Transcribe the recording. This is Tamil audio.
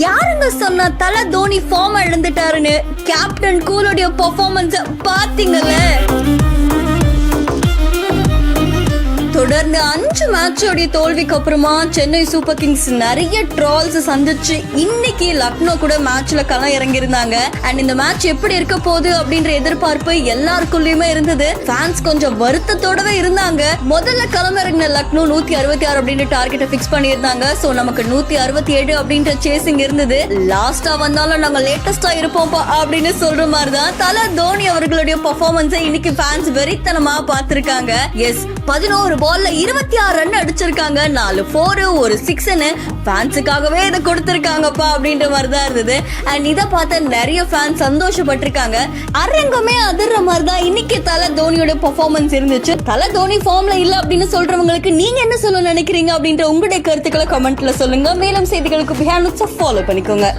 யாருங்க சொன்னா தல தோனி ஃபார்ம் இழந்துட்டாருன்னு? கேப்டன் கூலோடைய பெர்ஃபார்மன்ஸ் பாத்தீங்கல்ல. தொடர்ந்து 5 மேட்சோடைய தோல்விக்கு அப்புறமா சென்னை சூப்பர் கிங்ஸ் நிறைய ட்ரால்ஸ் சந்திச்சு இன்னைக்கு லக்னோ கூட மேட்ச்ல களம் இறங்கி இருந்தாங்க. அண்ட் இந்த மேட்ச் எப்படி இருக்க போகுது அப்படின்ற எதிர்பார்ப்பு எல்லாருக்குள்ளயுமே இருந்தது. ஃபேன்ஸ் கொஞ்சம் வருத்தத்தோடவே இருந்தாங்க. முதல்ல களம் இறங்கின லக்னோ 166 அப்படின்ற டார்கெட்டை பிக்ஸ் பண்ணியிருந்தாங்க. சோ நமக்கு 167 அப்படின்ற சேசிங் இருந்தது. லாஸ்டா வந்தாலும் நாங்க லேட்டஸ்டா இருப்போம் அப்படின்னு சொல்ற மாதிரிதான் தல தோனி அவர்களுடைய பெர்ஃபார்மன்ஸை இன்னைக்கு ஃபேன்ஸ் வெறித்தனமா பார்த்திருக்காங்க. எஸ், 11 பால்ல 26 ரன் அடிச்சிருக்காங்க. 4 4 1 6ன்னு ஃபேன்ஸுக்காகவே இதை கொடுத்திருக்காங்கப்பா அப்படின்ற மாதிரிதான் இருந்தது. அண்ட் இதை பார்த்த நிறைய ஃபேன்ஸ் சந்தோஷப்பட்டிருக்காங்க. அரங்கமே அதிர்ற மாதிரிதான் இன்னைக்கு தல தோனியோட பெர்ஃபார்மன்ஸ் இருந்துச்சு. தல தோனி ஃபார்ம்ல இல்ல அப்படின்னு சொல்றவங்களுக்கு நீங்க என்ன சொல்ல நினைக்கிறீங்க அப்படின்ற உங்களுடைய கருத்துக்களை கமெண்ட்ல சொல்லுங்க. மேலும் செய்திகளுக்கு ஃபாலோ பண்ணிக்கோங்க.